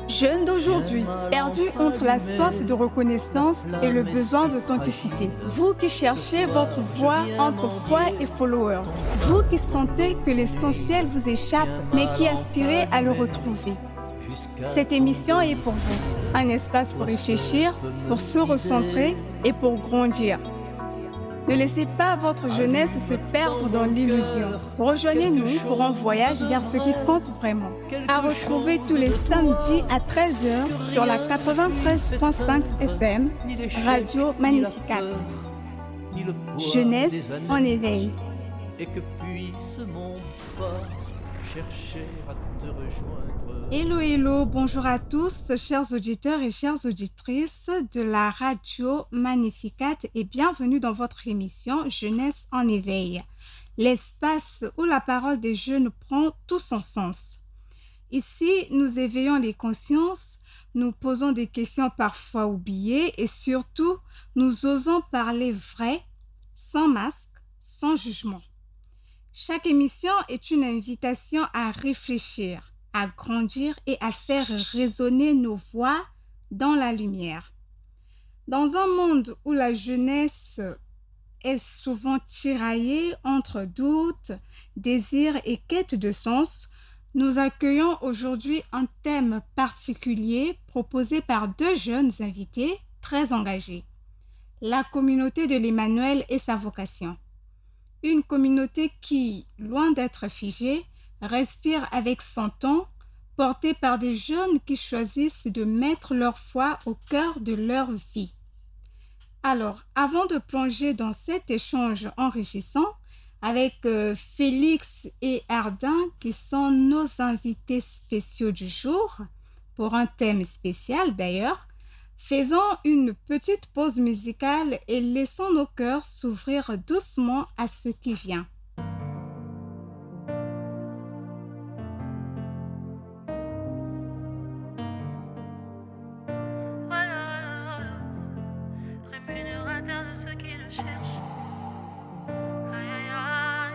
Jeunes d'aujourd'hui, perdus entre la soif de reconnaissance et le besoin d'authenticité. Vous qui cherchez votre voie entre foi et followers. Vous qui sentez que l'essentiel vous échappe, mais qui aspirez à le retrouver. Cette émission est pour vous. Un espace pour réfléchir, pour se recentrer et pour grandir. Ne laissez pas votre jeunesse se perdre dans l'illusion. Rejoignez-nous pour un voyage vers ce qui compte vraiment. À retrouver tous les samedis à 13h sur la 93.5 FM, Radio Magnificat. Jeunesse en éveil. Et que puisse mon pas chercher à te rejoindre. Hello, hello, bonjour à tous, chers auditeurs et chères auditrices de la Radio Magnificat et bienvenue dans votre émission Jeunesse en éveil, l'espace où la parole des jeunes prend tout son sens. Ici, nous éveillons les consciences, nous posons des questions parfois oubliées et surtout, nous osons parler vrai, sans masque, sans jugement. Chaque émission est une invitation à réfléchir, à grandir et à faire résonner nos voix dans la lumière. Dans un monde où la jeunesse est souvent tiraillée entre doutes, désirs et quête de sens, nous accueillons aujourd'hui un thème particulier proposé par deux jeunes invités très engagés. La communauté de l'Emmanuel et sa vocation. Une communauté qui, loin d'être figée, respire avec son temps, portée par des jeunes qui choisissent de mettre leur foi au cœur de leur vie. Alors, avant de plonger dans cet échange enrichissant avec Félix et Ardin, qui sont nos invités spéciaux du jour, pour un thème spécial d'ailleurs, faisons une petite pause musicale et laissons nos cœurs s'ouvrir doucement à ce qui vient. Rémunérateur de ceux qui le cherchent. Aïe, aïe, aïe.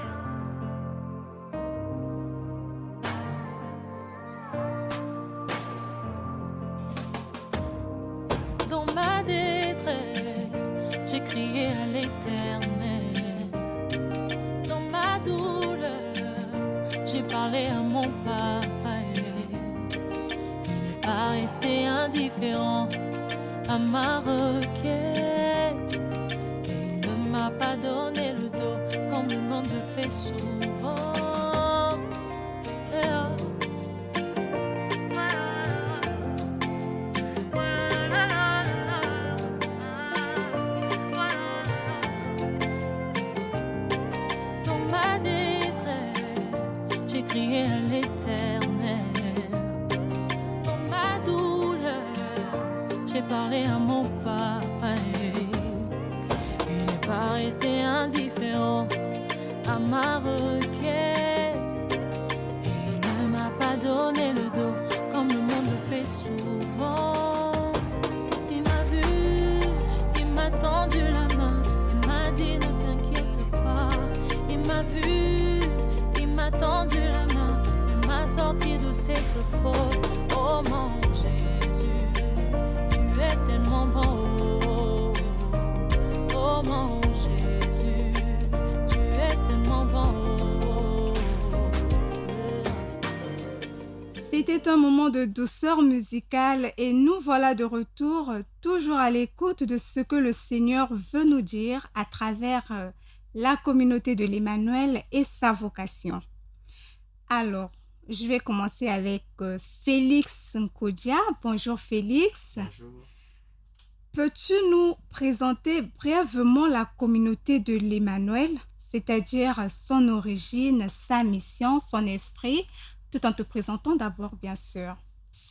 Dans ma détresse, j'ai crié à l'Éternel. Dans ma douleur, j'ai parlé à mon papa. Il n'est pas resté indifférent à ma requête. Et il ne m'a pas donné le dos comme le monde le fait souvent. Dans ma détresse, j'ai crié à l'Éternel. Dans ma douleur, j'ai parlé à mon papa. Il n'est pas resté indifférent à ma requête. Et il ne m'a pas donné le dos comme le monde le fait souvent. Il m'a vu, il m'a tendu la main, il m'a dit ne t'inquiète pas. Il m'a vu, il m'a tendu la main, il m'a sorti de cette fosse. Oh mon Jésus, tu es tellement bon. Oh mon Jésus, tu es tellement bon. C'était un moment de douceur musicale et nous voilà de retour, toujours à l'écoute de ce que le Seigneur veut nous dire à travers la communauté de l'Emmanuel et sa vocation. Alors, je vais commencer avec Félix Nkodia. Bonjour Félix. Bonjour. Peux-tu nous présenter brièvement la communauté de l'Emmanuel, c'est-à-dire son origine, sa mission, son esprit, tout en te présentant d'abord, bien sûr.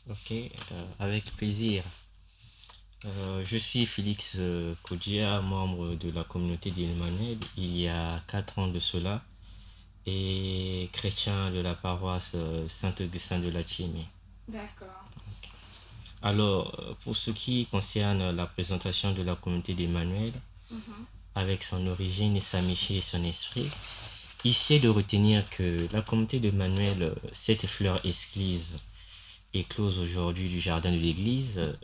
Ok, avec plaisir. Je suis Félix Kodia, membre de la communauté d'Emmanuel il y a 4 ans de cela et chrétien de la paroisse Saint-Augustin de Latchimi. D'accord. Alors, pour ce qui concerne la présentation de la communauté d'Emmanuel, avec son origine et sa mission et son esprit, ici de retenir que la communauté d'Emmanuel, cette fleur esquisse éclose aujourd'hui du jardin de l'église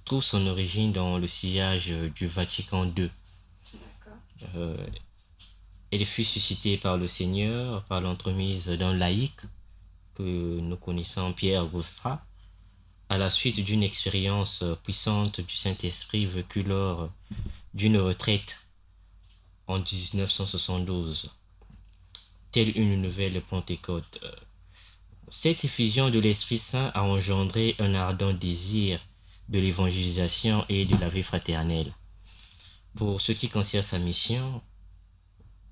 trouve son origine dans le sillage du Vatican II. Euh, Elle fut suscitée par le Seigneur par l'entremise d'un laïc que nous connaissons, Pierre Gaustra, à la suite d'une expérience puissante du Saint-Esprit vécue lors d'une retraite en 1972, telle une nouvelle Pentecôte. Cette effusion de l'Esprit Saint a engendré un ardent désir de l'évangélisation et de la vie fraternelle. Pour ce qui concerne sa mission,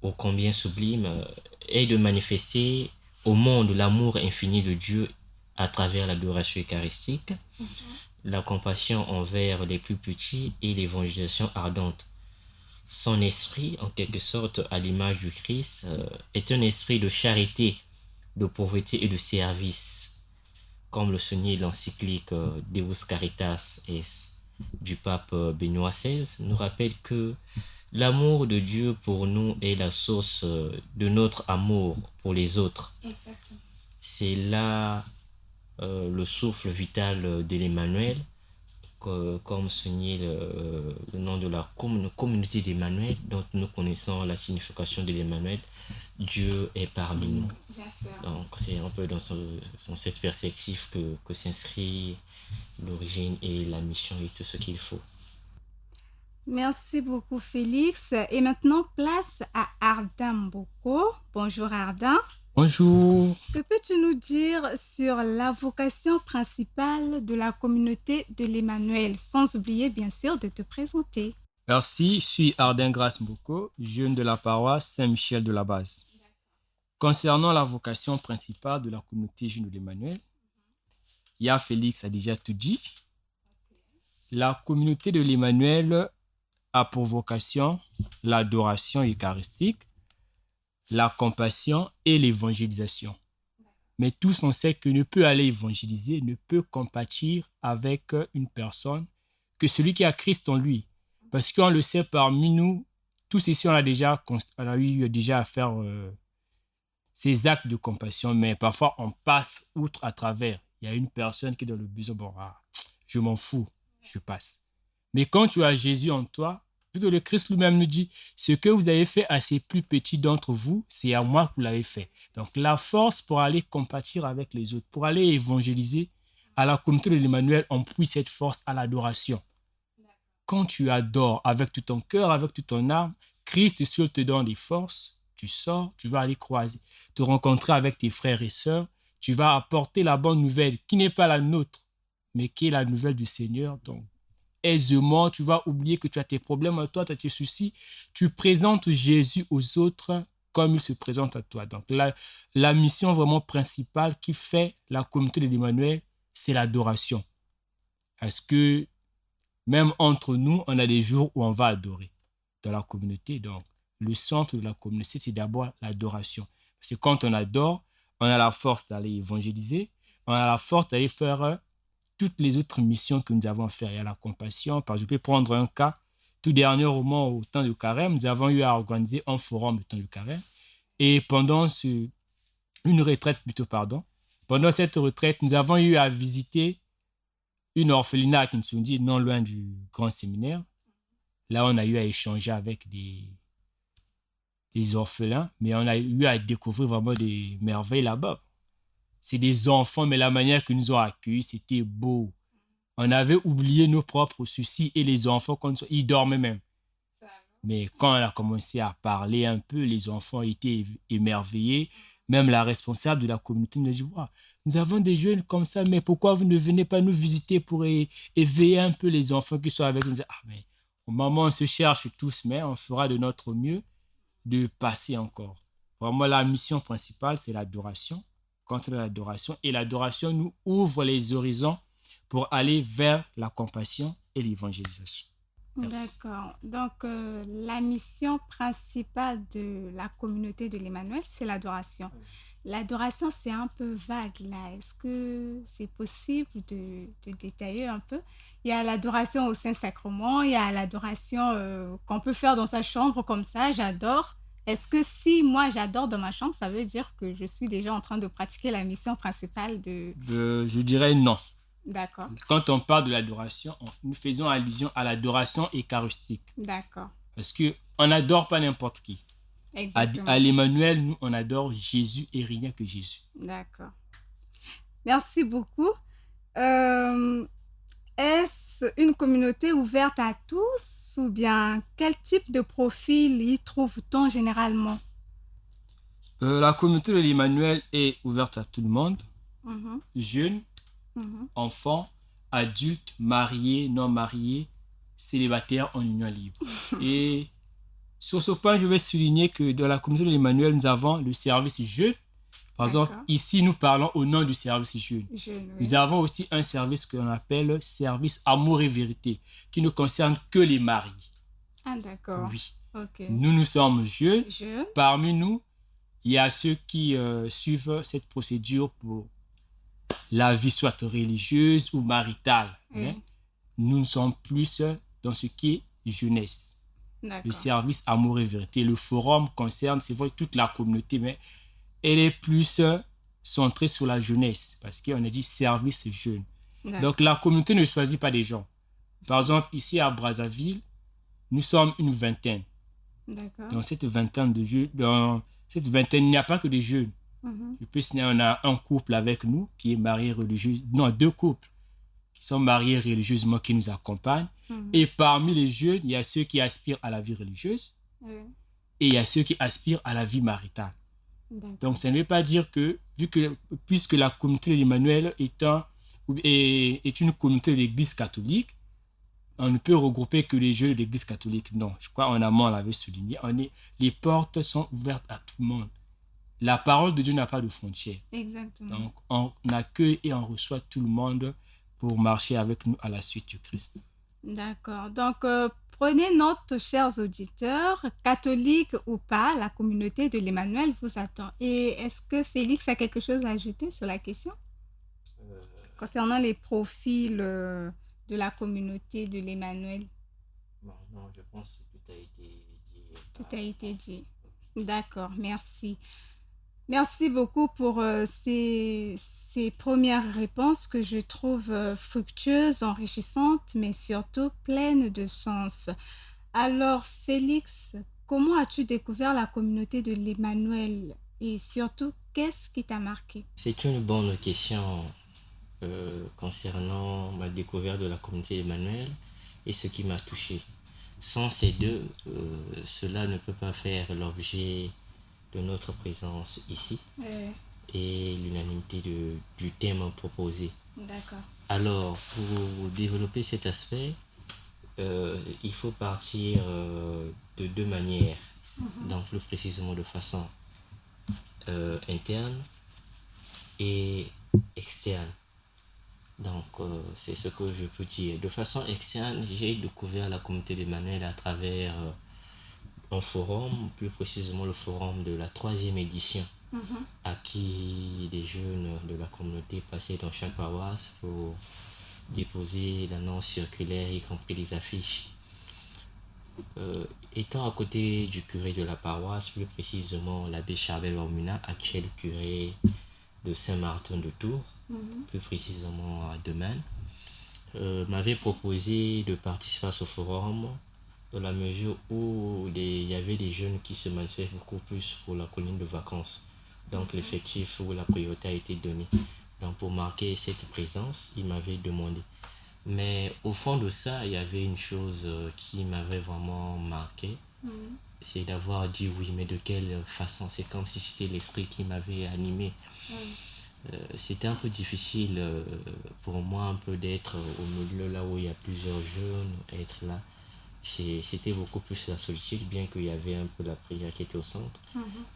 ô combien sublime, est de manifester au monde l'amour infini de Dieu à travers l'adoration eucharistique, la compassion envers les plus petits et l'évangélisation ardente. Son esprit, en quelque sorte, à l'image du Christ, est un esprit de charité, de pauvreté et de service, comme le souligne l'encyclique Deus Caritas Est du pape Benoît XVI, nous rappelle que l'amour de Dieu pour nous est la source de notre amour pour les autres. Exactement. C'est là le souffle vital de l'Emmanuel, comme souligné le nom de la communauté d'Emmanuel, dont nous connaissons la signification de l'Emmanuel. Dieu est parmi nous. Bien sûr. Donc c'est un peu dans cette perspective que s'inscrit l'origine et la mission et tout ce qu'il faut. Merci beaucoup, Félix. Et maintenant, place à Ardin Mboko. Bonjour, Ardin. Bonjour. Que peux-tu nous dire sur la vocation principale de la communauté de l'Emmanuel, sans oublier, bien sûr, de te présenter? Merci, je suis Ardin Grace Mboko, jeune de la paroisse Saint-Michel de la Base. Concernant la vocation principale de la communauté jeune de l'Emmanuel, Félix a déjà tout dit. La communauté de l'Emmanuel a pour vocation l'adoration eucharistique, la compassion et l'évangélisation. Mais tous on sait que ne peut aller évangéliser, ne peut compatir avec une personne que celui qui a Christ en lui. Parce qu'on le sait parmi nous, tous ici on a eu déjà à faire ces actes de compassion, mais parfois on passe outre à travers. Il y a une personne qui est dans le besoin, je m'en fous, je passe. Mais quand tu as Jésus en toi, vu que le Christ lui-même nous dit, ce que vous avez fait à ces plus petits d'entre vous, c'est à moi que vous l'avez fait. Donc la force pour aller compatir avec les autres, pour aller évangéliser, à la communauté de l'Emmanuel, on puise cette force à l'adoration. Quand tu adores avec tout ton cœur, avec toute ton âme, Christ seul te donne des forces, tu sors, tu vas aller croiser, te rencontrer avec tes frères et sœurs, tu vas apporter la bonne nouvelle qui n'est pas la nôtre, mais qui est la nouvelle du Seigneur. Donc, aisément, tu vas oublier que tu as tes problèmes, toi, tu as tes soucis. Tu présentes Jésus aux autres comme il se présente à toi. Donc, la mission vraiment principale qui fait la communauté de l'Emmanuel, c'est l'adoration. Parce que même entre nous, on a des jours où on va adorer dans la communauté. Donc, le centre de la communauté, c'est d'abord l'adoration. Parce que quand on adore, on a la force d'aller évangéliser, on a la force d'aller faire toutes les autres missions que nous avons à faire. Il y a la compassion. Je peux prendre un cas. Tout dernièrement, au temps du carême, nous avons eu à organiser un forum au temps du carême. Et pendant pendant cette retraite, nous avons eu à visiter une orphelinat à Kinsundi, non loin du grand séminaire. Là, on a eu à échanger avec des orphelins, mais on a eu à découvrir vraiment des merveilles là-bas. C'est des enfants, mais la manière qu'ils nous ont accueillis, c'était beau. On avait oublié nos propres soucis et les enfants, ils dormaient même. Mais quand on a commencé à parler un peu, les enfants étaient émerveillés. Même la responsable de la communauté nous a dit, nous avons des jeunes comme ça, mais pourquoi vous ne venez pas nous visiter pour éveiller un peu les enfants qui sont avec nous? Mais au moment où on se cherche tous, mais on fera de notre mieux de passer encore. Vraiment, la mission principale, c'est l'adoration. Contre l'adoration. Et l'adoration nous ouvre les horizons pour aller vers la compassion et l'évangélisation. Merci. D'accord. Donc, la mission principale de la communauté de l'Emmanuel, c'est l'adoration. L'adoration, c'est un peu vague là. Est-ce que c'est possible de détailler un peu? Il y a l'adoration au Saint-Sacrement, il y a l'adoration qu'on peut faire dans sa chambre comme ça, j'adore. Est-ce que si moi j'adore dans ma chambre, ça veut dire que je suis déjà en train de pratiquer la mission principale de... Je dirais non. D'accord, Quand on parle de l'adoration, nous faisons allusion à l'adoration eucharistique. d'accord, Parce qu'on n'adore pas n'importe qui. exactement. À l'Emmanuel, nous, on adore Jésus et rien que Jésus. D'accord. Merci beaucoup. Euh, Est-ce une communauté ouverte à tous ou bien quel type de profil y trouve-t-on généralement? La communauté de l'Emmanuel est ouverte à tout le monde, Mhm, jeunes, mhm. enfants, adultes, mariés, non mariés, célibataires en union libre. Et sur ce point, je vais souligner que dans la communauté de l'Emmanuel, nous avons le service jeune. Par exemple, D'accord. ici, nous parlons au nom du service jeune. Jeune, oui. Nous avons aussi un service que l'on appelle service amour et vérité, qui ne concerne que les maris. Ah, d'accord. Oui. Ok. Nous sommes jeunes. Jeune. Parmi nous, il y a ceux qui suivent cette procédure pour la vie soit religieuse ou maritale. Oui. Hein. Nous sommes plus dans ce qui est jeunesse. Le D'accord. service amour et vérité. Le forum concerne, c'est vrai, toute la communauté, mais elle est plus centrée sur la jeunesse, parce qu'on a dit service jeune. D'accord. Donc la communauté ne choisit pas des gens. Par exemple, ici à Brazzaville, nous sommes une vingtaine. D'accord. Dans cette vingtaine de jeunes, dans cette vingtaine, il n'y a pas que des jeunes. Mhm. Et puis, on a un couple avec nous qui est marié religieusement. Non, deux couples qui sont mariés religieusement qui nous accompagnent. Mhm. Et parmi les jeunes, il y a ceux qui aspirent à la vie religieuse Oui. et il y a ceux qui aspirent à la vie maritale. D'accord. Donc, ça ne veut pas dire que, puisque la communauté de l'Emmanuel est une communauté de l'Église catholique, on ne peut regrouper que les jeunes de l'Église catholique. Non, je crois en amont, on l'avait souligné. Les portes sont ouvertes à tout le monde. La parole de Dieu n'a pas de frontières. Exactement. Donc, on accueille et on reçoit tout le monde pour marcher avec nous à la suite du Christ. D'accord. Donc, prenez note, chers auditeurs, catholiques ou pas, la communauté de l'Emmanuel vous attend. Et est-ce que Félix a quelque chose à ajouter sur la question concernant les profils de la communauté de l'Emmanuel? Non, je pense que tout a été dit. Tout a été dit. D'accord, merci. Merci beaucoup pour ces premières réponses que je trouve fructueuses, enrichissantes, mais surtout pleines de sens. Alors, Félix, comment as-tu découvert la communauté de l'Emmanuel et surtout, qu'est-ce qui t'a marqué? C'est une bonne question concernant ma découverte de la communauté d'Emmanuel et ce qui m'a touché. Sans ces deux, cela ne peut pas faire l'objet de notre présence ici et l'unanimité du thème proposé. D'accord. Alors, pour développer cet aspect, il faut partir de deux manières, donc plus précisément de façon interne et externe. Donc, c'est ce que je peux dire. De façon externe, j'ai découvert la communauté d'Emmanuel à travers un forum, plus précisément le forum de la 3e édition, à qui des jeunes de la communauté passaient dans chaque paroisse pour déposer l'annonce circulaire, y compris les affiches. Étant à côté du curé de la paroisse, plus précisément l'abbé Charbel Ormuna, actuel curé de Saint-Martin de Tours, plus précisément à Demain, m'avait proposé de participer à ce forum dans la mesure où il y avait des jeunes qui se manifestent beaucoup plus pour la colonie de vacances. Donc l'effectif où la priorité a été donnée. Donc pour marquer cette présence, il m'avait demandé. Mais au fond de ça, il y avait une chose qui m'avait vraiment marqué. C'est d'avoir dit oui, mais de quelle façon? C'est comme si c'était l'esprit qui m'avait animé. C'était un peu difficile pour moi un peu d'être au milieu là où il y a plusieurs jeunes, être là. C'était beaucoup plus la solitude, bien qu'il y avait un peu la prière qui était au centre.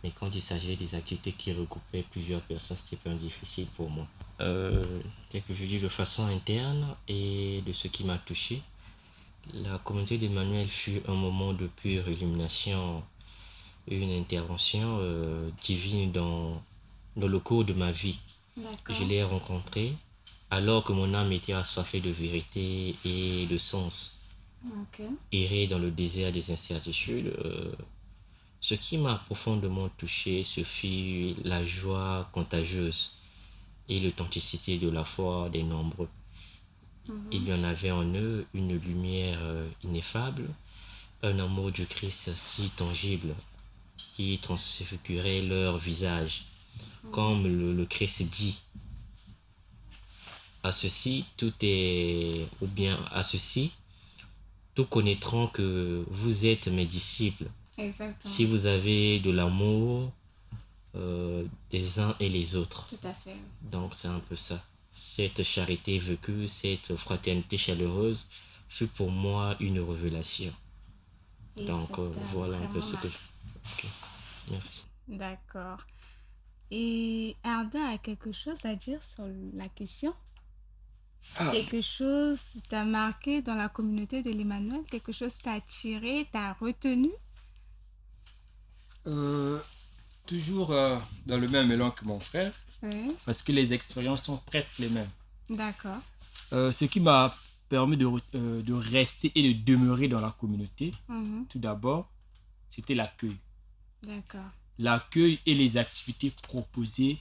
Mais quand il s'agissait des activités qui regroupaient plusieurs personnes, c'était un peu difficile pour moi. Tel que je dis de façon interne et de ce qui m'a touché, la communauté d'Emmanuel fut un moment de pure illumination, une intervention divine dans le cours de ma vie. D'accord. Je l'ai rencontré alors que mon âme était assoiffée de vérité et de sens. Ok. Errer dans le désert des incertitudes, Ce qui m'a profondément touché, ce fut la joie contagieuse et l'authenticité de la foi des nombreux. Il y en avait en eux une lumière ineffable, un amour du Christ si tangible qui transfigurait leur visage. Comme le Christ dit, à ceci, à ceci, tout connaîtront que vous êtes mes disciples, Exactement. si vous avez de l'amour des uns et les autres. Tout à fait. Donc c'est un peu ça. Cette charité vécue, cette fraternité chaleureuse fut pour moi une révélation. Et Donc ça t'a voilà un peu vraiment ce que... marqué. Ok, merci. D'accord. Et Arda a quelque chose à dire sur la question? Ah, Quelque chose t'a marqué dans la communauté de l'Emmanuel? Quelque chose t'a attiré, t'a retenu? euh, toujours dans le même élan que mon frère, Oui, parce que les expériences sont presque les mêmes. d'accord. Ce qui m'a permis de rester et de demeurer dans la communauté, Mhm, tout d'abord, c'était l'accueil. d'accord. L'accueil et les activités proposées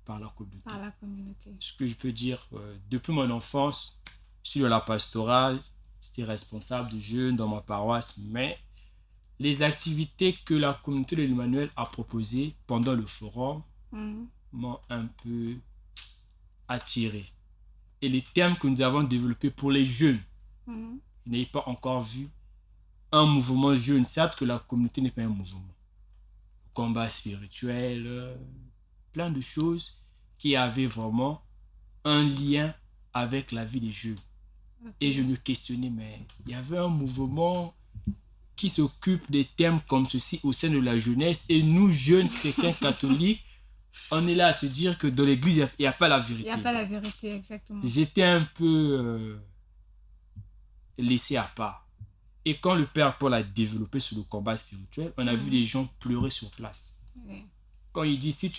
par la communauté. Par la communauté. Ce que je peux dire, depuis mon enfance, je suis dans la pastorale, j'étais responsable de jeunes dans ma paroisse, mais les activités que la communauté de l'Emmanuel a proposées pendant le forum Mhm, m'ont un peu attiré. Et les thèmes que nous avons développés pour les jeunes, mhm, je n'ai pas encore vu un mouvement jeune. Certes que la communauté n'est pas un mouvement. Le combat spirituel, plein de choses qui avaient vraiment un lien avec la vie des jeunes. ok. Et je me questionnais, mais il y avait un mouvement qui s'occupe des thèmes comme ceci au sein de la jeunesse. Et nous, jeunes chrétiens catholiques, on est là à se dire que dans l'église, il n'y a pas la Il n'y vérité. a pas la vérité, exactement. J'étais un peu laissé à part. Et quand le Père Paul a développé sur le combat spirituel, on a vu les gens pleurer sur place. Oui, Quand il dit, si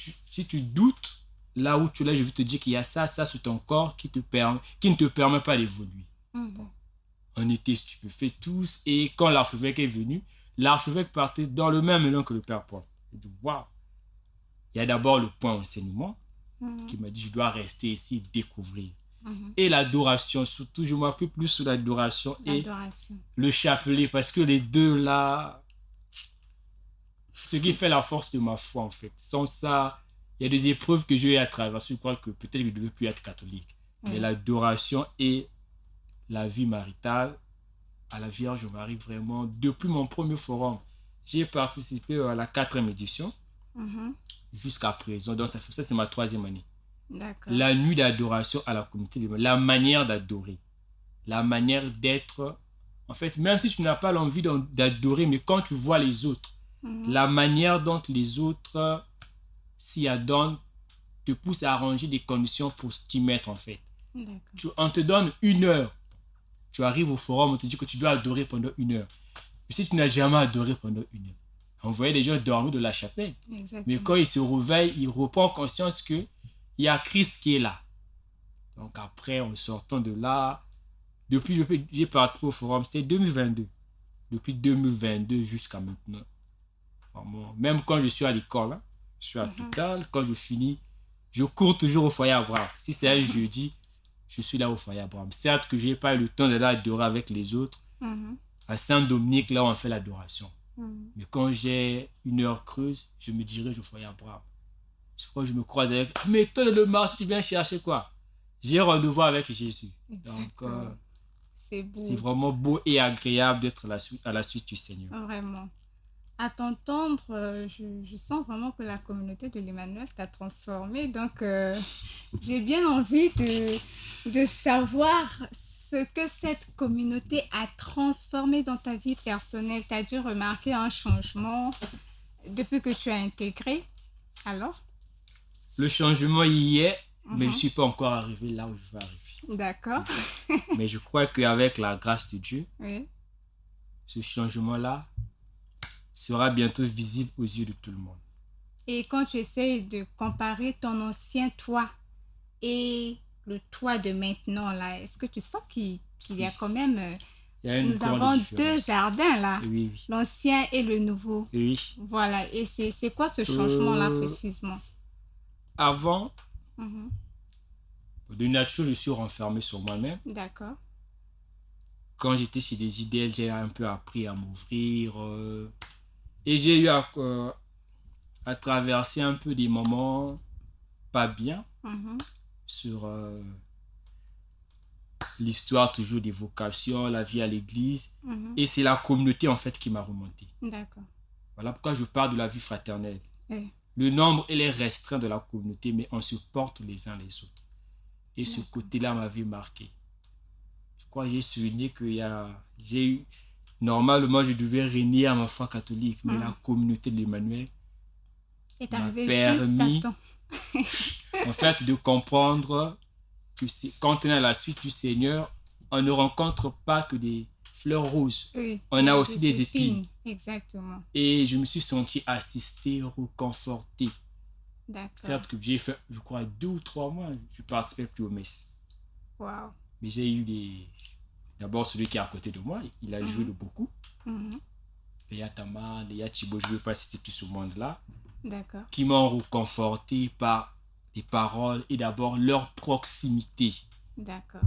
tu doutes, là où tu es, je vais te dire qu'il y a ça sur ton corps qui ne te permet pas d'évoluer. mhm, On était stupéfaits tous. Et quand l'archevêque est venu, l'archevêque partait dans le même élan que le Père Paul. Je dis, waouh! Il y a d'abord le point enseignement mhm, qui m'a dit, je dois rester ici, découvrir. mhm. Et l'adoration, surtout, je m'appuie plus sur l'adoration et L'adoration. le chapelet, parce que les deux là, ce qui fait la force de ma foi en fait. Sans ça, il y a des épreuves que j'ai eu à traverser. Je crois que peut-être que je ne devais plus être catholique. Mais Oui. l'adoration et la vie maritale à la Vierge Marie, vraiment, depuis mon premier forum, j'ai participé à la 4e édition Mhm, jusqu'à présent. Donc ça c'est ma 3e année. d'accord. La nuit d'adoration à la communauté, la manière d'adorer, la manière d'être. En fait, même si tu n'as pas l'envie d'adorer, mais quand tu vois les autres, Mhm, la manière dont les autres s'y adonnent te pousse à arranger des conditions pour t'y mettre en fait. d'accord. On te donne 1 heure. Tu arrives au forum, on te dit que tu dois adorer pendant 1 heure. Mais si tu n'as jamais adoré pendant 1 heure, on voyait des gens dormir de la chapelle. Mais Exactement. quand ils se réveillent, ils reprennent conscience qu'il y a Christ qui est là. Donc après, en sortant de là, depuis que j'ai participé au forum, c'était 2022. Depuis 2022 jusqu'à maintenant. Vraiment, même quand je suis à l'école, hein, je suis à Total, quand je finis, je cours toujours au foyer Abraham. Si c'est un jeudi, je suis là au foyer Abraham. Certes que je n'ai pas eu le temps d'aller adorer avec les autres. Mhm, À Saint-Dominique, là, on fait l'adoration. mhm. Mais quand j'ai 1 heure creuse, je me dirige au foyer Abraham. C'est quand je me croise avec... Ah, mais toi, le marché, tu viens chercher quoi? J'ai rendez-vous avec Jésus. Donc, Exactement. C'est beau. c'est vraiment beau et agréable d'être à la suite du Seigneur. Vraiment. À t'entendre, je sens vraiment que la communauté de l'Emmanuel t'a transformé. Donc, j'ai bien envie de savoir ce que cette communauté a transformé dans ta vie personnelle. Tu as dû remarquer un changement depuis que tu as intégré. Alors? Le changement y est, mais je Mhm. ne suis pas encore arrivé là où je veux arriver. D'accord. Mais je crois qu'avec la grâce de Dieu, Oui. ce changement-là sera bientôt visible aux yeux de tout le monde. Et quand tu essayes de comparer ton ancien toi et le toi de maintenant, là, est-ce que tu sens qu'il y a Si. quand même Il y a une Nous grande avons différence. deux jardins là, Oui, oui. l'ancien et le nouveau. Oui. Voilà, et c'est quoi ce changement-là Euh, précisément? Avant, Mhm. de nature, je suis renfermé sur moi-même. D'accord. Quand j'étais chez des IDL, j'ai un peu appris à m'ouvrir. Et j'ai eu à traverser un peu des moments pas bien Mhm. sur l'histoire toujours des vocations, la vie à l'église. Mhm. Et c'est la communauté en fait qui m'a remonté. D'accord. Voilà pourquoi je parle de la vie fraternelle. Oui. Le nombre, il est restreint de la communauté, mais on se porte les uns les autres. Et ce D'accord. côté-là m'avait marqué. Je crois que j'ai souligné j'ai eu, normalement, je devais régner à ma foi catholique, mais la communauté de l'Emmanuel Est m'a arrivé juste à permis, temps. en fait, de comprendre que quand on est à la suite du Seigneur, on ne rencontre pas que des fleurs roses. Oui. On Il y a aussi des épines. Exactement. Et je me suis senti assisté, reconforté. D'accord. Certes que j'ai fait, je crois, 2 ou 3 mois, je ne participais plus aux messes. Wow. Mais j'ai eu d'abord celui qui est à côté de moi, il a joué de beaucoup. Mhm. Il y a Tamar, il y a Thibaut, je ne veux pas citer tout ce monde-là, D'accord. qui m'ont reconforté par les paroles et d'abord leur proximité. D'accord.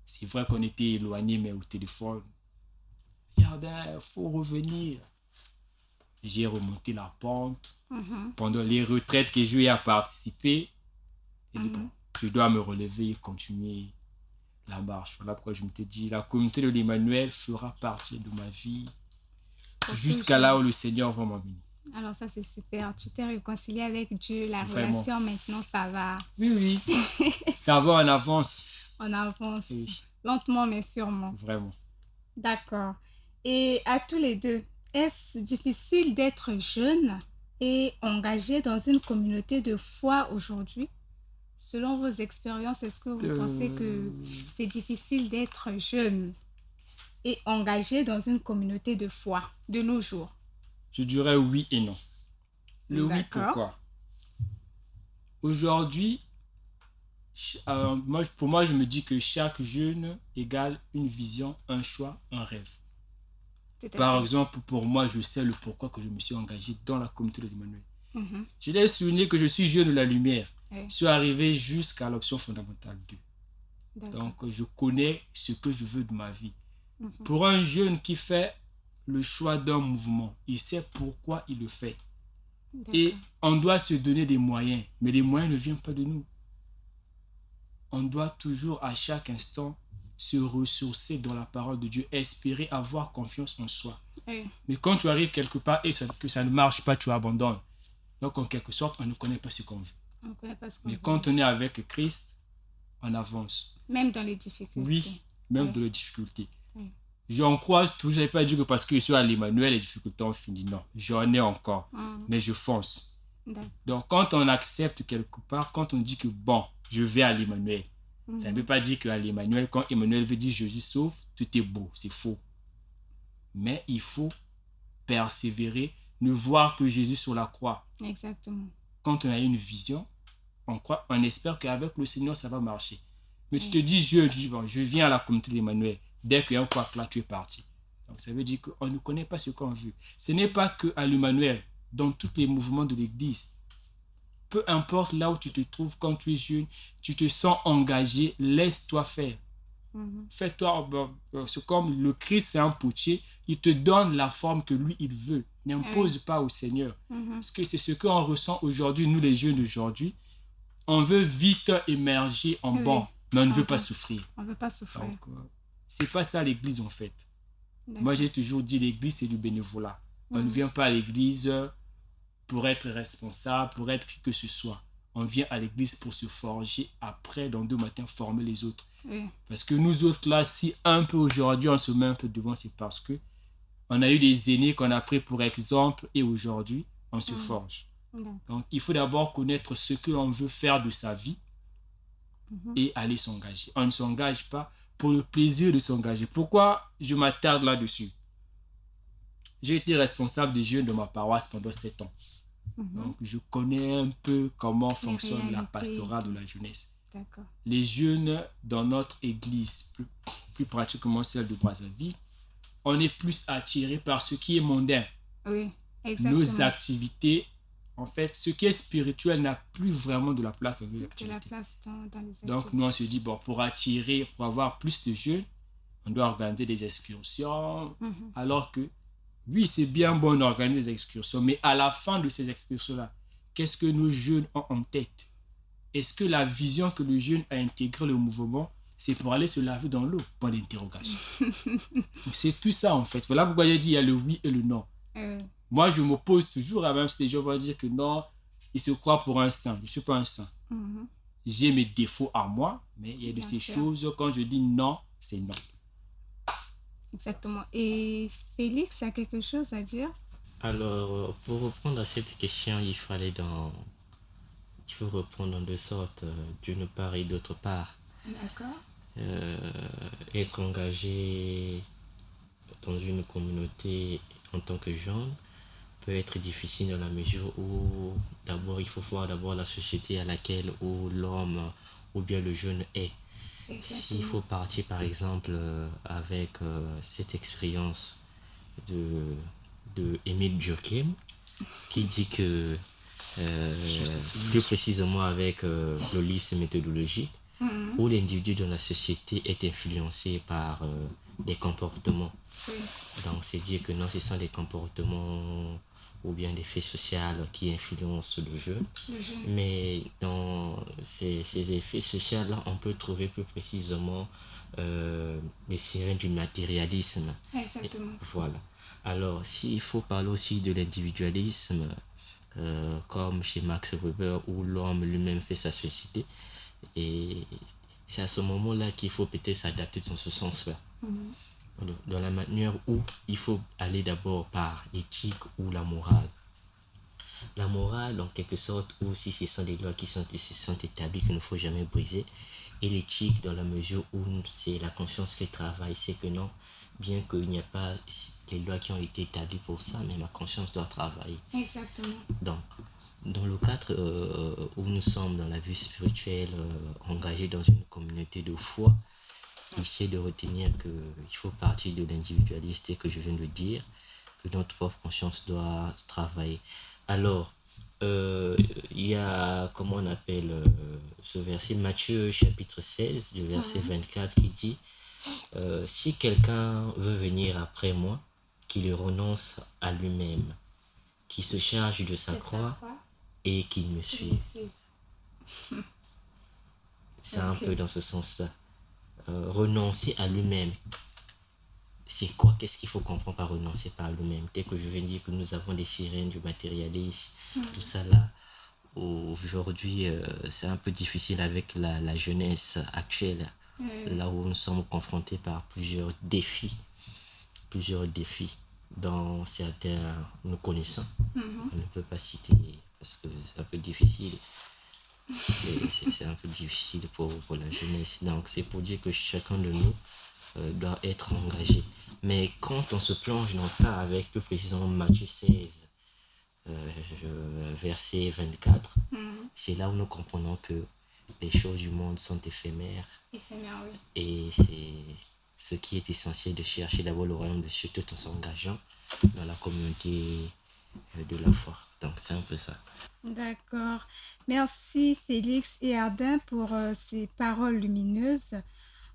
C'est vrai qu'on était éloignés, mais au téléphone, regardez, il faut revenir. J'ai remonté la pente. Mhm. Pendant les retraites que j'ai eu à participer, et Mhm. bon, je dois me relever et continuer la marche. Voilà pourquoi je me suis dit, la communauté de l'Emmanuel fera partie de ma vie Pour jusqu'à toujours. là où le Seigneur va m'amener. Alors ça c'est super. Tu t'es réconcilié avec Dieu. La Vraiment. relation maintenant ça va. Oui, oui. Ça va en avance. On avance. Oui, Lentement mais sûrement. vraiment. D'accord. Et à tous les deux, est-ce difficile d'être jeune et engagé dans une communauté de foi aujourd'hui? Selon vos expériences, est-ce que vous pensez que c'est difficile d'être jeune et engagé dans une communauté de foi de nos jours? Je dirais oui et non. Le oui, D'accord. pourquoi? Aujourd'hui, pour moi, je me dis que chaque jeune égale une vision, un choix, un rêve. Tout à Par fait. exemple, pour moi, je sais le pourquoi que je me suis engagé dans la communauté de l'Emmanuel. Mhm. Je l'ai souligné que je suis jeune de la lumière. Oui. Je suis arrivé jusqu'à l'option fondamentale 2. D'accord. Donc, je connais ce que je veux de ma vie. Mhm. Pour un jeune qui fait le choix d'un mouvement, il sait pourquoi il le fait. Et D'accord. on doit se donner des moyens, mais les moyens ne viennent pas de nous. On doit toujours, à chaque instant, se ressourcer dans la parole de Dieu, espérer avoir confiance en soi. Oui. Mais quand tu arrives quelque part et que ça ne marche pas, tu abandonnes. Donc, en quelque sorte, on ne connaît pas ce qu'on veut. On ne connaît pas ce qu'on Mais veut. quand on est avec Christ, on avance. Même dans les difficultés. Oui, même Oui. dans les difficultés. Oui. J'en crois toujours, je n'ai pas dit que parce que je suis à l'Emmanuel, les difficultés ont fini. Non, j'en ai encore. Mhm. Mais je fonce. D'accord. Donc, quand on accepte quelque part, quand on dit que bon, je vais à l'Emmanuel, ça ne Mhm. veut pas dire qu'à l'Emmanuel, quand Emmanuel veut dire Jésus sauve, tout est beau, c'est faux. Mais il faut persévérer, ne voir que Jésus sur la croix. Exactement. Quand on a une vision, on espère qu'avec le Seigneur, ça va marcher. Mais tu Oui. te dis, je viens à la communauté d'Emmanuel. Dès qu'il y a un quoi là, tu es parti. Donc ça veut dire qu'on ne connaît pas ce qu'on veut. Ce n'est pas qu'à l'Emmanuel, dans tous les mouvements de l'Église. Peu importe là où tu te trouves quand tu es jeune, tu te sens engagé, laisse-toi faire. Mhm. Fais-toi, c'est comme le Christ, c'est un potier, il te donne la forme que lui, il veut. N'impose pas au Seigneur. Mhm. Parce que c'est ce qu'on ressent aujourd'hui, nous les jeunes d'aujourd'hui. On veut vite émerger en Oui, bon, mais on ne en veut pas bon. souffrir. On ne veut pas souffrir. Donc, c'est pas ça l'église en fait. D'accord. Moi, j'ai toujours dit l'église, c'est du bénévolat. On ne vient pas à l'église pour être responsable, pour être qui que ce soit. On vient à l'église pour se forger, après, dans 2 matins, former les autres. Oui. Parce que nous autres, là, si un peu aujourd'hui, on se met un peu devant, c'est parce que on a eu des aînés qu'on a pris pour exemple et aujourd'hui, on se forge. D'accord. Donc, il faut d'abord connaître ce que l'on veut faire de sa vie Mhm. et aller s'engager. On ne s'engage pas pour le plaisir de s'engager. Pourquoi je m'attarde là-dessus? J'ai été responsable des jeunes de ma paroisse pendant 7 ans. Mhm. Donc, je connais un peu comment fonctionne la réalités. pastorale de la jeunesse. D'accord. Les jeunes dans notre église, plus pratiquement celle de Brazzaville, on est plus attiré par ce qui est mondain. Oui, exactement. Nos activités, en fait, ce qui est spirituel n'a plus vraiment de la place dans nos De activités. la place dans les activités. Donc, nous, on se dit, bon, pour attirer, pour avoir plus de jeunes, on doit organiser des excursions. Alors que, oui, c'est bien bon d'organiser des excursions, mais à la fin de ces excursions-là, qu'est-ce que nos jeunes ont en tête? Est-ce que la vision que le jeune a intégrée le mouvement, c'est pour aller se laver dans l'eau? Point d'interrogation. C'est tout ça, en fait. Voilà pourquoi j'ai dit, il y a le oui et le non. Moi, je m'oppose toujours à même si les gens vont dire que non, ils se croient pour un saint. Je ne suis pas un saint. J'ai mes défauts à moi, mais il y a de Bien ces sûr. choses, quand je dis non, c'est non. Exactement. Et Félix a quelque chose à dire? Alors, pour répondre à cette question, il faut répondre en deux sortes, d'une part et d'autre part. D'accord. Être engagé dans une communauté en tant que jeune peut être difficile dans la mesure où d'abord il faut voir d'abord la société à laquelle où l'homme ou bien le jeune est. S'il faut partir par exemple avec cette expérience de Émile Durkheim qui dit que plus précisément avec l'holisme méthodologique où l'individu dans la société est influencé par des comportements. Donc c'est dire que non, ce sont des comportements ou bien des faits sociaux qui influencent le jeune. Mais dans ces effets sociaux-là, on peut trouver plus précisément les sirènes du matérialisme. Exactement. Voilà. Alors, s'il faut parler aussi de l'individualisme, comme chez Max Weber, où l'homme lui-même fait sa société, et c'est à ce moment-là qu'il faut peut-être s'adapter dans ce sens-là. Dans la manière où il faut aller d'abord par l'éthique ou la morale. La morale, en quelque sorte, où si ce sont des lois qui sont établies, qu'il ne faut jamais briser. Et l'éthique, dans la mesure où c'est la conscience qui travaille, c'est que non, bien qu'il n'y a pas les lois qui ont été établies pour ça, mais ma conscience doit travailler. Exactement. Donc, dans le cadre où nous sommes dans la vie spirituelle, engagés dans une communauté de foi, essayer de retenir qu'il faut partir de l'individualité que je viens de dire, que notre propre conscience doit travailler. Alors, il y a, comment on appelle ce verset, Matthieu chapitre 16, le verset 24 qui dit si quelqu'un veut venir après moi, qu'il renonce à lui-même, qu'il se charge de sa croix et qu'il me suive. C'est un peu dans ce sens-là. Renoncer à lui-même, c'est quoi? Qu'est-ce qu'il faut comprendre par renoncer par lui-même? Dès que je viens de dire que nous avons des sirènes du matérialisme, tout ça là, aujourd'hui c'est un peu difficile avec la jeunesse actuelle, là où nous sommes confrontés par plusieurs défis dont certains nous connaissons. On ne peut pas citer parce que c'est un peu difficile. C'est un peu difficile pour la jeunesse. Donc c'est pour dire que chacun de nous doit être engagé. Mais quand on se plonge dans ça avec plus précisément Matthieu 16, verset 24, c'est là où nous comprenons que les choses du monde sont éphémères. Et c'est ce qui est essentiel de chercher d'abord le royaume de Dieu tout en s'engageant dans la communauté de la foi. Donc c'est un peu ça. D'accord. Merci Félix et Ardin pour ces paroles lumineuses.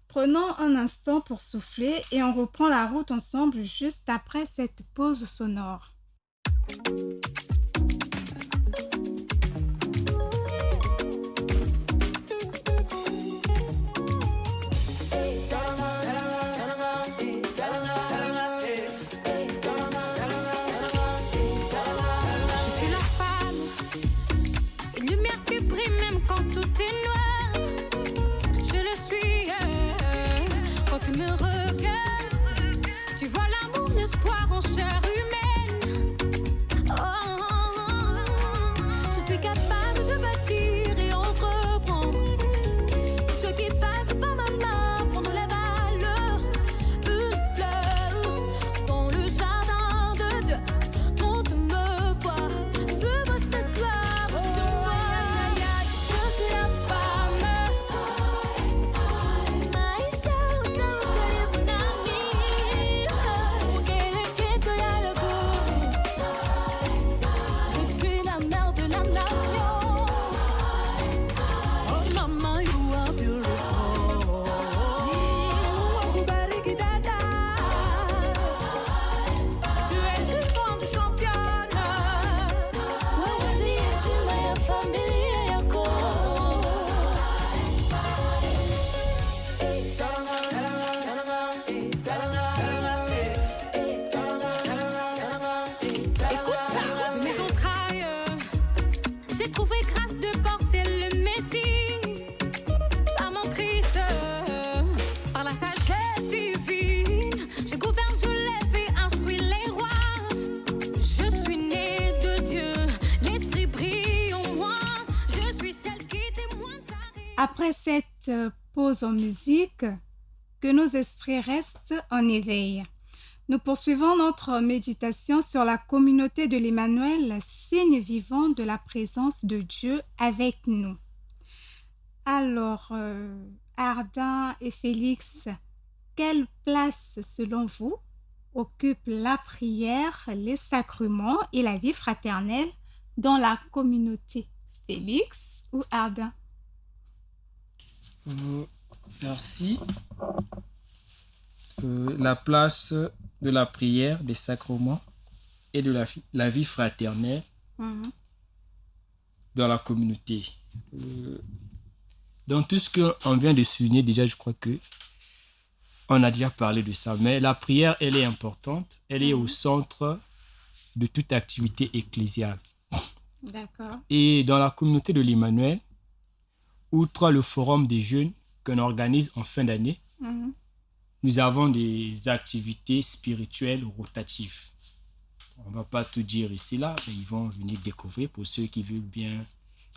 Prenons un instant pour souffler et on reprend la route ensemble juste après cette pause sonore. Tu vois l'amour, l'espoir en chair humaine. Oh, Après cette pause en musique, que nos esprits restent en éveil. Nous poursuivons notre méditation sur la communauté de l'Emmanuel, signe vivant de la présence de Dieu avec nous. Alors, Ardin et Félix, quelle place, selon vous, occupe la prière, les sacrements et la vie fraternelle dans la communauté? Félix ou Ardin? Merci. La place de la prière, des sacrements et de la vie fraternelle dans la communauté. Dans tout ce qu'on vient de souligner, déjà, je crois que on a déjà parlé de ça, mais la prière, elle est importante. Elle est au centre de toute activité ecclésiale. D'accord. Et dans la communauté de l'Emmanuel, outre le forum des jeunes qu'on organise en fin d'année, nous avons des activités spirituelles rotatives. On ne va pas tout dire ici, là, mais ils vont venir découvrir pour ceux qui veulent bien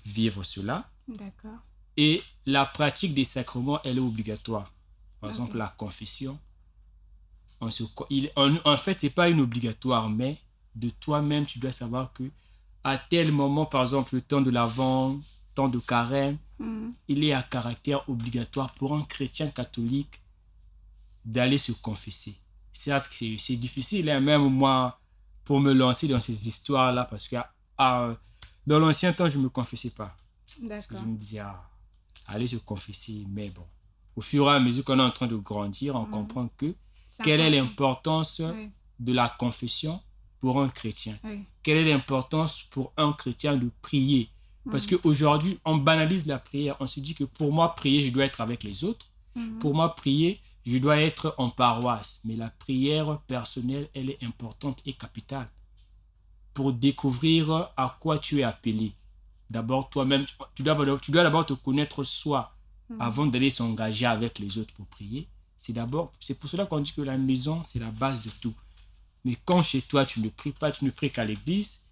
vivre cela. D'accord. Et la pratique des sacrements, elle est obligatoire. Par exemple, la confession. En fait, ce n'est pas une obligatoire, mais de toi-même, tu dois savoir que à tel moment, par exemple, le temps de l'Avent, temps de carême, il est à caractère obligatoire pour un chrétien catholique d'aller se confesser. Certes, c'est difficile, hein, même moi, pour me lancer dans ces histoires-là, parce que dans l'ancien temps, je ne me confessais pas. Parce que je me disais, aller se confesser, mais bon. Au fur et à mesure qu'on est en train de grandir, on comprend que quelle est l'importance de la confession pour un chrétien. Quelle est l'importance pour un chrétien de prier. Parce qu'aujourd'hui, on banalise la prière. On se dit que pour moi, prier, je dois être avec les autres. Pour moi, prier, je dois être en paroisse. Mais la prière personnelle, elle est importante et capitale. Pour découvrir à quoi tu es appelé. D'abord, toi-même, tu dois d'abord te connaître soi avant d'aller s'engager avec les autres pour prier. C'est pour cela qu'on dit que la maison, c'est la base de tout. Mais quand chez toi, tu ne pries pas, tu ne pries qu'à l'église,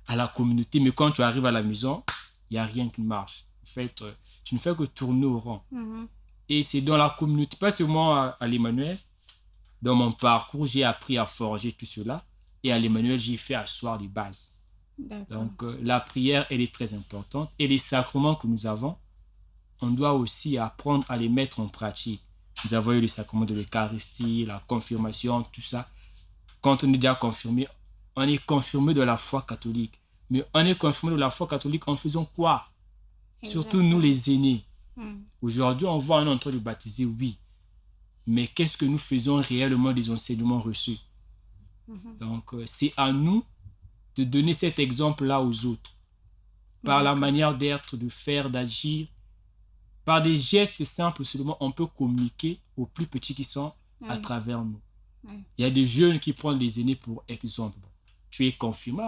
à la communauté, mais quand tu arrives à la maison, il n'y a rien qui marche. En fait, tu ne fais que tourner au rond. Et c'est dans la communauté, pas seulement à l'Emmanuel. Dans mon parcours, j'ai appris à forger tout cela. Et à l'Emmanuel, j'ai fait asseoir les bases. Donc, la prière, elle est très importante. Et les sacrements que nous avons, on doit aussi apprendre à les mettre en pratique. Nous avons eu le sacrement de l'Eucharistie, la confirmation, tout ça. Quand on est déjà confirmé, on est confirmé de la foi catholique. Mais on est confirmé de la foi catholique en faisant quoi? Surtout nous, les aînés. Aujourd'hui, on voit, on est en train de baptiser, oui. Mais qu'est-ce que nous faisons réellement des enseignements reçus? Donc, c'est à nous de donner cet exemple-là aux autres. Par la manière d'être, de faire, d'agir. Par des gestes simples seulement, on peut communiquer aux plus petits qui sont à travers nous. Il y a des jeunes qui prennent les aînés pour exemple. Tu es confirmé.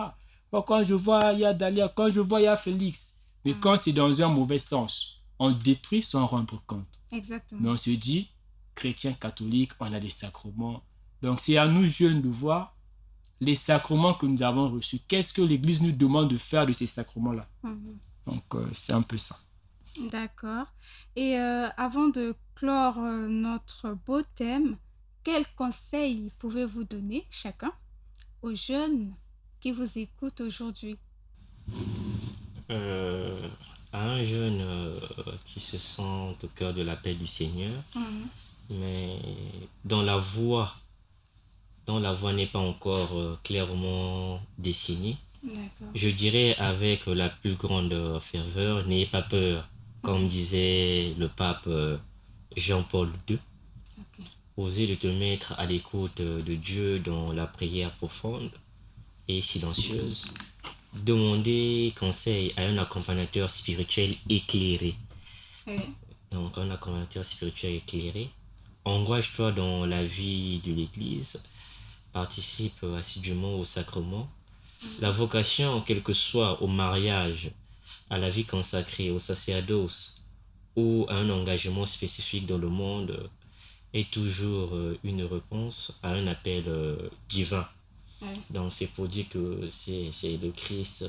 Bon, quand je vois, il y a Dalia. Quand je vois, il y a Félix. Mais quand c'est dans un mauvais sens, on détruit sans rendre compte. Exactement. Mais on se dit, chrétien catholique, on a des sacrements. Donc, c'est à nous jeunes de voir les sacrements que nous avons reçus. Qu'est-ce que l'Église nous demande de faire de ces sacrements-là? Donc, c'est un peu ça. D'accord. Et avant de clore notre beau thème, quels conseils pouvez-vous donner chacun aux jeunes qui vous écoutent aujourd'hui? À un jeune qui se sent au cœur de l'appel du Seigneur, mais dont la voie n'est pas encore clairement dessinée, je dirais avec la plus grande ferveur, n'ayez pas peur, comme disait le pape Jean-Paul II. Osez de te mettre à l'écoute de Dieu dans la prière profonde et silencieuse. Demandez conseil à un accompagnateur spirituel éclairé. Donc, un accompagnateur spirituel éclairé. Engage-toi dans la vie de l'Église. Participe assidûment au sacrement. La vocation, quel que soit au mariage, à la vie consacrée, au sacerdoce ou à un engagement spécifique dans le monde, est toujours une réponse à un appel divin. Donc c'est pour dire que c'est le Christ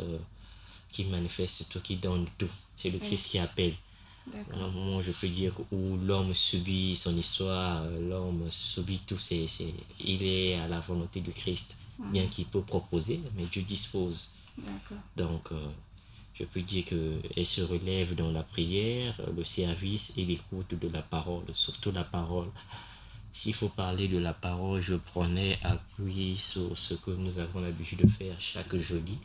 qui manifeste tout, qui donne tout. C'est le Christ qui appelle. D'accord. Un moment, je peux dire, où l'homme subit son histoire, l'homme subit il est à la volonté de Christ, bien qu'il peut proposer, mais Dieu dispose. D'accord. Donc, je peux dire qu'elle se relève dans la prière, le service et l'écoute de la parole, surtout la parole. S'il faut parler de la parole, je prenais appui sur ce que nous avons l'habitude de faire chaque jeudi.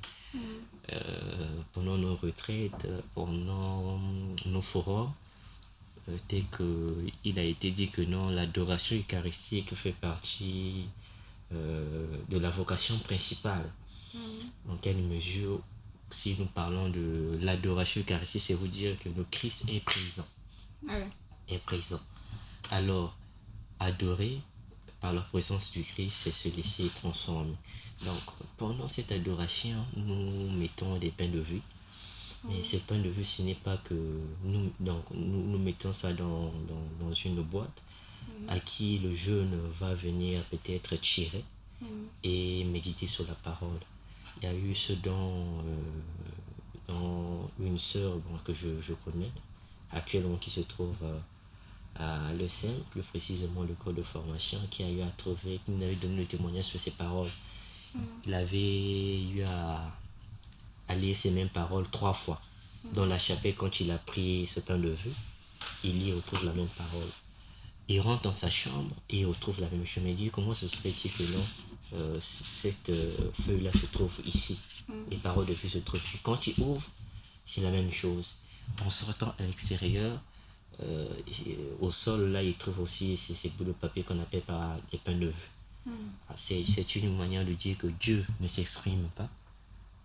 Pendant nos retraites, pendant nos forums, dès qu'il a été dit que non, l'adoration eucharistique fait partie de la vocation principale. Dans quelle mesure, si nous parlons de l'adoration eucharistique, c'est vous dire que le Christ est présent. Ouais. Est présent. Alors, adorer par la présence du Christ, c'est se laisser transformer. Donc, pendant cette adoration, nous mettons des pains de vue. Mais ces pains de vue, ce n'est pas que nous mettons ça dans une boîte à qui le jeune va venir peut-être tirer et méditer sur la parole. Il y a eu ce dans une sœur que je connais actuellement qui se trouve à l'ESSEM, plus précisément le corps de formation, qui a eu à trouver, qui nous avait donné le témoignage sur ses paroles. Il avait eu à lire ces mêmes paroles 3 fois. Dans la chapelle, quand il a pris ce pain de vue, il y retrouve la même parole. Il rentre dans sa chambre et il retrouve la même chose. Il dit, comment se serait-il que non, cette feuille-là se trouve ici, les paroles de vue se trouvent ici. Quand il ouvre, c'est la même chose. En sortant à l'extérieur, au sol, là, il trouve aussi ces bouts de papier qu'on appelle par les pains de vue. C'est une manière de dire que Dieu ne s'exprime pas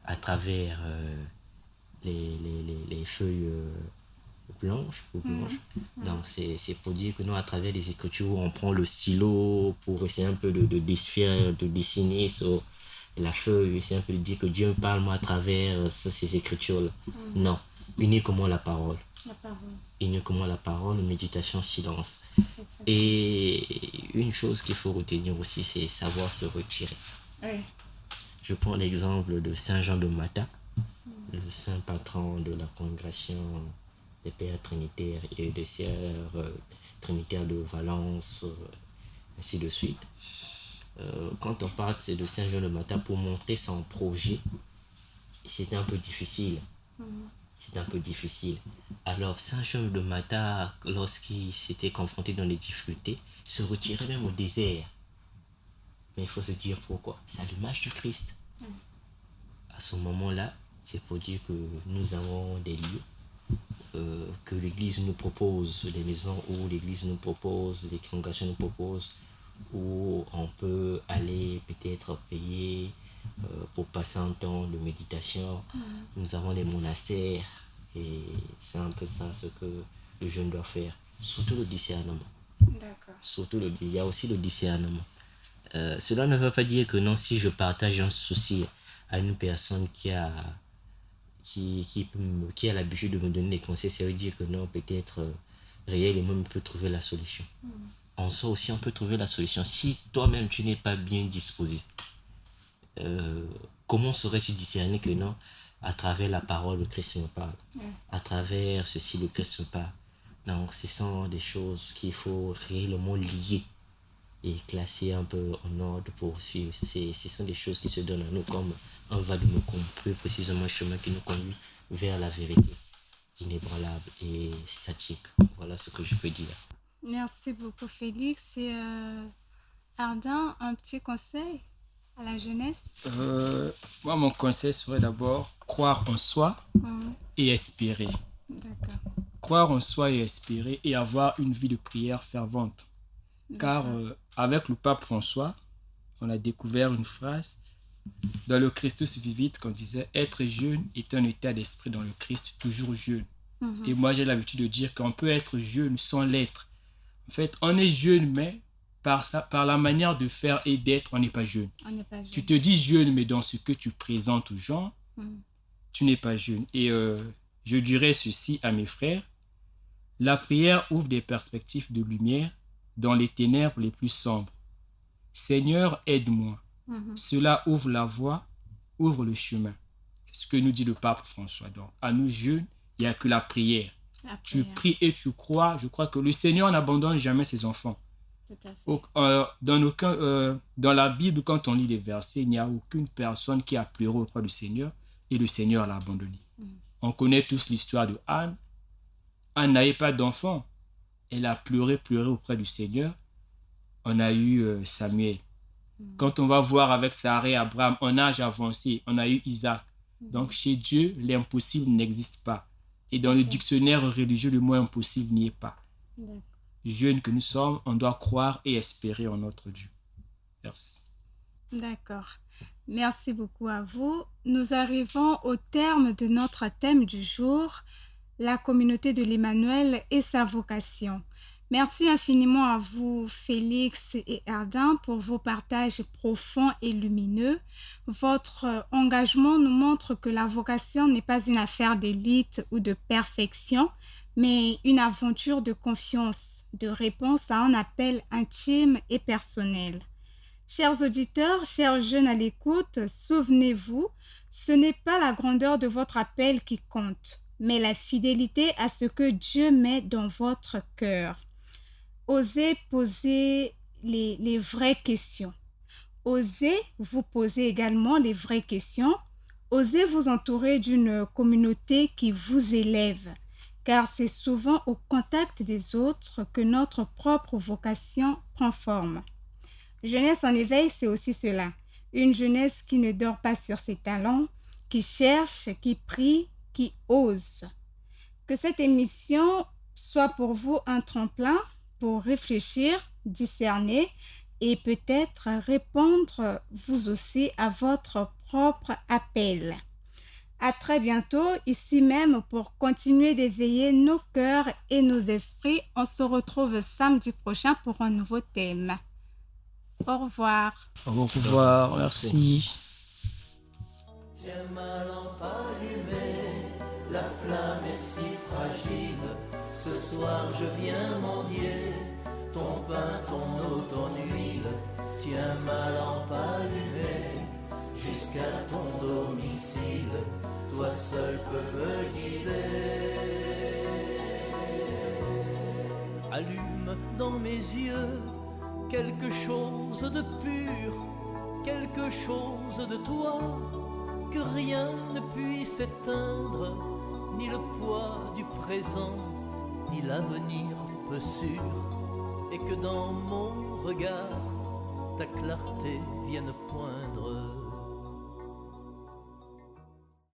à travers les feuilles blanches ou blanches. Donc c'est pour dire que nous, à travers les écritures, on prend le stylo pour essayer un peu de dessiner sur la feuille, c'est un peu de dire que Dieu parle moi à travers ces écritures-là. Non, uniquement la parole. La parole. Uniquement la parole, méditation, silence. Et une chose qu'il faut retenir aussi, c'est savoir se retirer. Oui. Je prends l'exemple de Saint Jean de Matha, le saint patron de la congrégation des Pères Trinitaires et des Sœurs Trinitaires de Valence, ainsi de suite. Quand on parle de Saint Jean de Matha, pour montrer son projet, c'était un peu difficile. C'était un peu difficile. Alors, Saint Jean de Matha, lorsqu'il s'était confronté dans les difficultés, se retirait même au désert. Mais il faut se dire pourquoi. C'est à l'image du Christ. À ce moment-là, c'est pour dire que nous avons des lieux que l'Église nous propose, les maisons où l'Église nous propose, les congrégations nous proposent, où on peut aller peut-être payer pour passer un temps de méditation. Nous avons les monastères et c'est un peu ça ce que le jeune doit faire. Surtout le discernement. D'accord. Surtout il y a aussi le discernement. Cela ne veut pas dire que non, si je partage un souci à une personne qui a l'habitude de me donner des conseils, ça veut dire que non, peut-être réellement on peut trouver la solution. En soi aussi, on peut trouver la solution. Si toi-même tu n'es pas bien disposé, comment saurais-tu discerner que non, à travers la parole, le Christ me parle, à travers ceci, le Christ me parle. Donc, ce sont des choses qu'il faut réellement lier et classer un peu en ordre pour suivre. Ce sont des choses qui se donnent à nous comme un vade-mecum, plus précisément un chemin qui nous conduit vers la vérité inébranlable et statique. Voilà ce que je peux dire. Merci beaucoup, Félix. Et Ardin, un petit conseil à la jeunesse? Moi, mon conseil serait d'abord croire en soi et espérer. D'accord. Croire en soi et espérer et avoir une vie de prière fervente. Car avec le pape François, on a découvert une phrase dans le Christus vivit qu'on disait « Être jeune est un état d'esprit dans le Christ, toujours jeune ». Et moi, j'ai l'habitude de dire qu'on peut être jeune sans l'être. En fait, on est jeune, mais par la manière de faire et d'être, on n'est pas jeune. On n'est pas jeune. Tu te dis jeune, mais dans ce que tu présentes aux gens, tu n'es pas jeune. Et je dirais ceci à mes frères. La prière ouvre des perspectives de lumière dans les ténèbres les plus sombres. Seigneur, aide-moi. Cela ouvre la voie, ouvre le chemin. C'est ce que nous dit le pape François. Donc, à nous jeunes, il n'y a que la prière La tu prière. pries et tu crois, je crois que le Seigneur n'abandonne jamais ses enfants. Tout à fait. Dans la Bible, quand on lit les versets, il n'y a aucune personne qui a pleuré auprès du Seigneur et le Seigneur l'a abandonné. On connaît tous l'histoire de Anne. Anne n'avait pas d'enfant. Elle a pleuré auprès du Seigneur. On a eu Samuel. Quand on va voir avec Sarah et Abraham, en âge avancé, on a eu Isaac. Donc chez Dieu, l'impossible n'existe pas. Et dans le dictionnaire religieux, le mot impossible n'y est pas. D'accord. Jeunes que nous sommes, on doit croire et espérer en notre Dieu. Merci. D'accord. Merci beaucoup à vous. Nous arrivons au terme de notre thème du jour, la communauté de l'Emmanuel et sa vocation. Merci infiniment à vous, Félix et Ardin, pour vos partages profonds et lumineux. Votre engagement nous montre que la vocation n'est pas une affaire d'élite ou de perfection, mais une aventure de confiance, de réponse à un appel intime et personnel. Chers auditeurs, chers jeunes à l'écoute, souvenez-vous, ce n'est pas la grandeur de votre appel qui compte, mais la fidélité à ce que Dieu met dans votre cœur. Osez poser les vraies questions. Osez vous poser également les vraies questions. Osez vous entourer d'une communauté qui vous élève, car c'est souvent au contact des autres que notre propre vocation prend forme. Jeunesse en éveil, c'est aussi cela. Une jeunesse qui ne dort pas sur ses talents, qui cherche, qui prie, qui ose. Que cette émission soit pour vous un tremplin pour réfléchir, discerner et peut-être répondre vous aussi à votre propre appel. À très bientôt, ici même, pour continuer d'éveiller nos cœurs et nos esprits. On se retrouve samedi prochain pour un nouveau thème. Au revoir. Au revoir, merci. Tiens ma lampe allumée, la flamme est si fragile. Ce soir je viens mendier ton pain, ton eau, ton huile. Tiens ma lampe allumée jusqu'à ton domicile. Toi seul peux me guider. Allume dans mes yeux quelque chose de pur, quelque chose de toi, que rien ne puisse éteindre, ni le poids du présent, ni l'avenir peu sûr, et que dans mon regard, ta clarté vienne poindre.